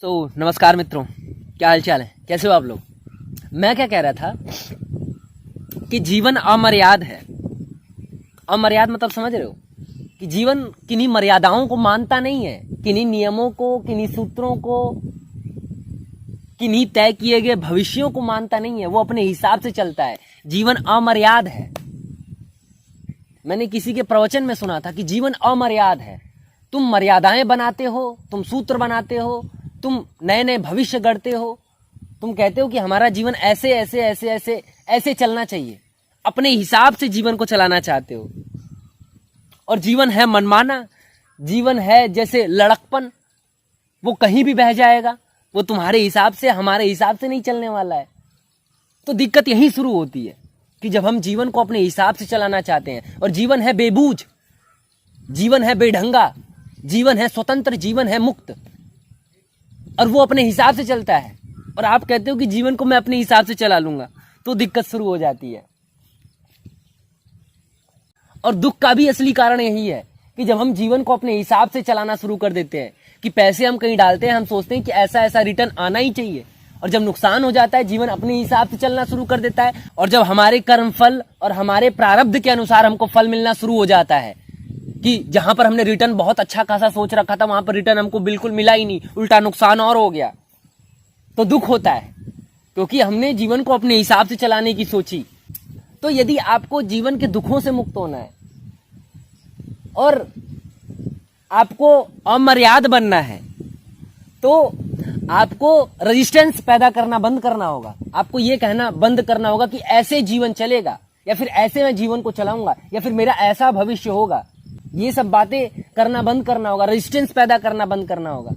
नमस्कार मित्रों, क्या हाल चाल है, कैसे हो आप लोग। मैं क्या कह रहा था कि जीवन अमर्याद है। अमर्याद मतलब समझ रहे हो कि जीवन किन्हीं मर्यादाओं को मानता नहीं है, किन्हीं नियमों को, किन्हीं सूत्रों को, किन्हीं तय किए गए भविष्यों को मानता नहीं है। वो अपने हिसाब से चलता है। जीवन अमर्याद है। मैंने किसी के प्रवचन में सुना था कि जीवन अमर्याद है। तुम मर्यादाएं बनाते हो, तुम सूत्र बनाते हो, तुम नए नए भविष्य गढ़ते हो, तुम कहते हो कि हमारा जीवन ऐसे ऐसे ऐसे ऐसे ऐसे चलना चाहिए, अपने हिसाब से जीवन को चलाना चाहते हो। और जीवन है मनमाना, जीवन है जैसे लड़कपन, वो कहीं भी बह जाएगा, वो तुम्हारे हिसाब से, हमारे हिसाब से नहीं चलने वाला है। तो दिक्कत यहीं शुरू होती है कि जब हम जीवन को अपने हिसाब से चलाना चाहते हैं। और जीवन है बेबूझ, जीवन है बेढंगा, जीवन है स्वतंत्र, जीवन है मुक्त, और वो अपने हिसाब से चलता है। और आप कहते हो कि जीवन को मैं अपने हिसाब से चला लूंगा, तो दिक्कत शुरू हो जाती है। और दुख का भी असली कारण यही है कि जब हम जीवन को अपने हिसाब से चलाना शुरू कर देते हैं, कि पैसे हम कहीं डालते हैं, हम सोचते हैं कि ऐसा ऐसा रिटर्न आना ही चाहिए, और जब नुकसान हो जाता है, जीवन अपने हिसाब से चलना शुरू कर देता है। और जब हमारे कर्म फल और हमारे प्रारब्ध के अनुसार हमको फल मिलना शुरू हो जाता है, कि जहां पर हमने रिटर्न बहुत अच्छा खासा सोच रखा था, वहां पर रिटर्न हमको बिल्कुल मिला ही नहीं, उल्टा नुकसान और हो गया, तो दुख होता है, क्योंकि हमने जीवन को अपने हिसाब से चलाने की सोची। तो यदि आपको जीवन के दुखों से मुक्त होना है और आपको अमर्याद बनना है, तो आपको रेजिस्टेंस पैदा करना बंद करना होगा। आपको यह कहना बंद करना होगा कि ऐसे जीवन चलेगा, या फिर ऐसे मैं जीवन को चलाऊंगा, या फिर मेरा ऐसा भविष्य होगा। ये सब बातें करना बंद करना होगा, रेजिस्टेंस पैदा करना बंद करना होगा।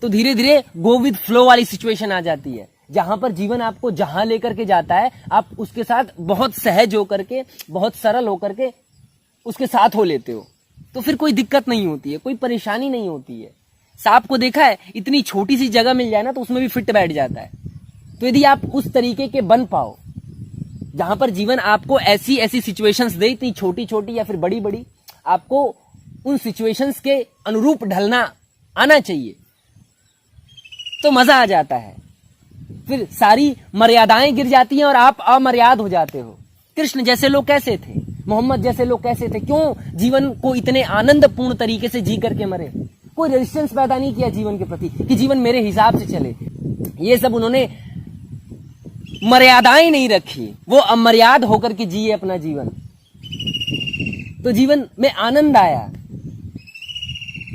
तो धीरे धीरे गो विद फ्लो वाली सिचुएशन आ जाती है, जहां पर जीवन आपको जहां लेकर के जाता है, आप उसके साथ बहुत सहज होकर के, बहुत सरल होकर के उसके साथ हो लेते हो। तो फिर कोई दिक्कत नहीं होती है, कोई परेशानी नहीं होती है। सांप को देखा है, इतनी छोटी सी जगह मिल जाए ना, तो उसमें भी फिट बैठ जाता है। तो यदि आप उस तरीके के बन पाओ, जहां पर जीवन आपको ऐसी ऐसी सिचुएशंस दे, इतनी छोटी छोटी या फिर बड़ी बड़ी, आपको उन सिचुएशंस के अनुरूप ढलना आना चाहिए, तो मजा आ जाता है। फिर सारी मर्यादाएं गिर जाती हैं और आप अमर्याद हो जाते हो। कृष्ण जैसे लोग कैसे थे, मोहम्मद जैसे लोग कैसे थे, क्यों जीवन को इतने आनंदपूर्ण तरीके से जी करके मरे। कोई रेजिस्टेंस पैदा नहीं किया जीवन के प्रति कि जीवन मेरे हिसाब से चले। ये सब उन्होंने मर्यादाएं नहीं रखी, वो अमर्याद होकर के जिए अपना जीवन, तो जीवन में आनंद आया।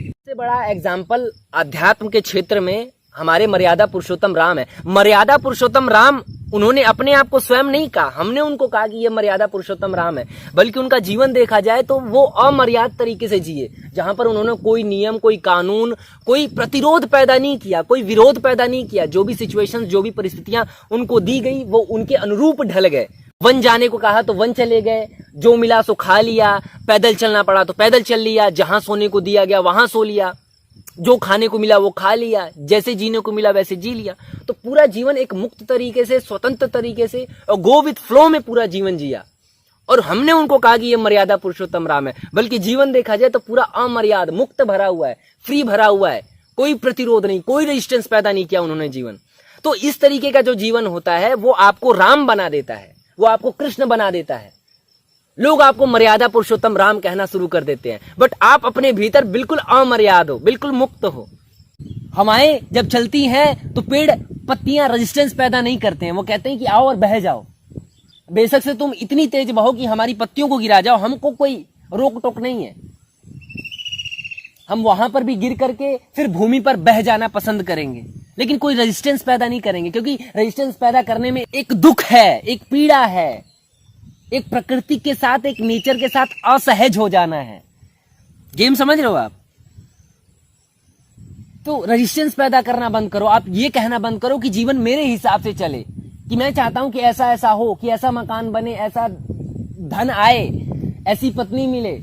सबसे बड़ा एग्जाम्पल अध्यात्म के क्षेत्र में हमारे मर्यादा पुरुषोत्तम राम है। मर्यादा पुरुषोत्तम राम, उन्होंने अपने आप को स्वयं नहीं कहा, हमने उनको कहा कि ये मर्यादा पुरुषोत्तम राम है, बल्कि उनका जीवन देखा जाए तो वो अमर्याद तरीके से जिए, जहां पर उन्होंने कोई नियम, कोई कानून, कोई प्रतिरोध पैदा नहीं किया, कोई विरोध पैदा नहीं किया। जो भी सिचुएशंस, जो भी परिस्थितियां उनको दी गई, वो उनके अनुरूप ढल गए। वन जाने को कहा तो वन चले गए, जो मिला सो खा लिया, पैदल चलना पड़ा तो पैदल चल लिया, जहां सोने को दिया गया वहां सो लिया, जो खाने को मिला वो खा लिया, जैसे जीने को मिला वैसे जी लिया। तो पूरा जीवन एक मुक्त तरीके से, स्वतंत्र तरीके से और गो विथ फ्लो में पूरा जीवन जिया। और हमने उनको कहा कि ये मर्यादा पुरुषोत्तम राम है, बल्कि जीवन देखा जाए तो पूरा अमर्याद, मुक्त भरा हुआ है, फ्री भरा हुआ है, कोई प्रतिरोध नहीं, कोई रेजिस्टेंस पैदा नहीं किया उन्होंने जीवन। तो इस तरीके का जो जीवन होता है, वो आपको राम बना देता है, वो आपको कृष्ण बना देता है। लोग आपको मर्यादा पुरुषोत्तम राम कहना शुरू कर देते हैं, बट आप अपने भीतर बिल्कुल अमर्याद हो, बिल्कुल मुक्त हो। हवाएं जब चलती हैं तो पेड़ पत्तियां रेजिस्टेंस पैदा नहीं करते हैं, वो कहते हैं कि आओ और बह जाओ। बेशक से तुम इतनी तेज बहो कि हमारी पत्तियों को गिरा जाओ, हमको कोई रोक टोक नहीं है। हम वहां पर भी गिर करके फिर भूमि पर बह जाना पसंद करेंगे, लेकिन कोई रेजिस्टेंस पैदा नहीं करेंगे, क्योंकि रेजिस्टेंस पैदा करने में एक दुख है, एक पीड़ा है, एक प्रकृति के साथ, एक नेचर के साथ असहज हो जाना है। गेम समझ रहे हो आप। तो रेजिस्टेंस पैदा करना बंद करो। आप ये कहना बंद करो कि जीवन मेरे हिसाब से चले, कि मैं चाहता हूं कि ऐसा ऐसा हो, कि ऐसा मकान बने, ऐसा धन आए, ऐसी पत्नी मिले,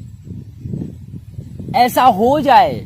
ऐसा हो जाए।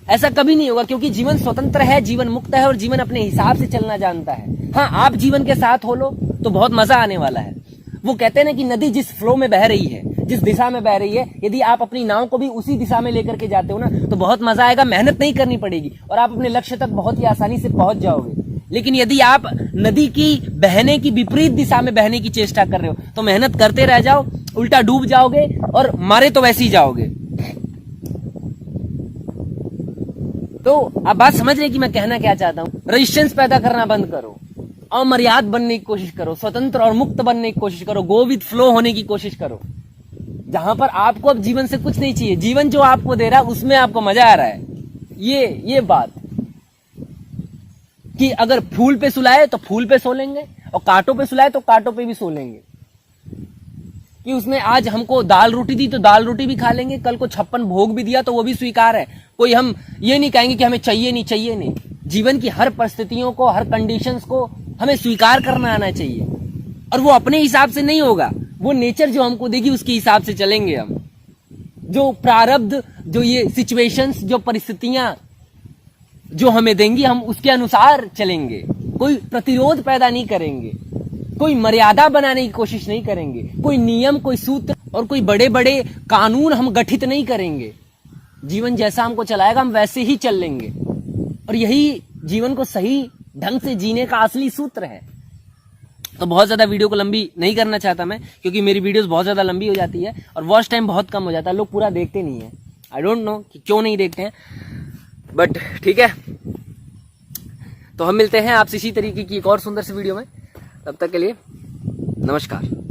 ऐसा कभी नहीं होगा, क्योंकि जीवन स्वतंत्र है, जीवन मुक्त है, और जीवन अपने हिसाब से चलना जानता है। हाँ, आप जीवन के साथ हो लो तो बहुत मजा आने वाला है। वो कहते हैं ना कि नदी जिस फ्लो में बह रही है, जिस दिशा में बह रही है, यदि आप अपनी नाव को भी उसी दिशा में लेकर के जाते हो ना, तो बहुत मजा आएगा, मेहनत नहीं करनी पड़ेगी और आप अपने लक्ष्य तक बहुत ही आसानी से पहुंच जाओगे। लेकिन यदि आप नदी की बहने की विपरीत दिशा में बहने की चेष्टा कर रहे हो, तो मेहनत करते रह जाओ, उल्टा डूब जाओगे और मारे तो वैसे ही जाओगे। तो आप बात समझ रहे हैं कि मैं कहना क्या चाहता हूं? रेजिस्टेंस पैदा करना बंद करो, अमर्याद बनने की कोशिश करो, स्वतंत्र और मुक्त बनने की कोशिश करो, गो विद फ्लो होने की कोशिश करो। जहां पर आपको अब जीवन से कुछ नहीं चाहिए, जीवन जो आपको दे रहा है उसमें आपको मजा आ रहा है। ये बात कि अगर फूल पे सुलाए तो फूल पे सो लेंगे और कांटों पे सुलाए तो कांटों पे भी सो लेंगे। कि उसने आज हमको दाल रोटी दी तो दाल रोटी भी खा लेंगे, कल को 56 भोग भी दिया तो वो भी स्वीकार है। कोई हम ये नहीं कहेंगे कि हमें चाहिए नहीं। जीवन की हर परिस्थितियों को, हर कंडीशंस को हमें स्वीकार करना आना चाहिए और वो अपने हिसाब से नहीं होगा, वो नेचर जो हमको देगी उसके हिसाब से चलेंगे हम। जो प्रारब्ध, जो ये सिचुएशंस, जो परिस्थितियां जो हमें देंगी, हम उसके अनुसार चलेंगे। कोई प्रतिरोध पैदा नहीं करेंगे, कोई मर्यादा बनाने की कोशिश नहीं करेंगे, कोई नियम, कोई सूत्र और कोई बड़े बड़े कानून हम गठित नहीं करेंगे। जीवन जैसा हमको चलाएगा हम वैसे ही चल लेंगे और यही जीवन को सही ढंग से जीने का असली सूत्र है। तो बहुत ज्यादा वीडियो को लंबी नहीं करना चाहता मैं, क्योंकि मेरी वीडियोस बहुत ज्यादा लंबी हो जाती है और वॉच टाइम बहुत कम हो जाता है, लोग पूरा देखते नहीं है। आई डोंट नो कि क्यों नहीं देखते हैं, बट ठीक है। तो हम मिलते हैं आपसे इसी तरीके की एक और सुंदर सी वीडियो में, तब तक के लिए नमस्कार।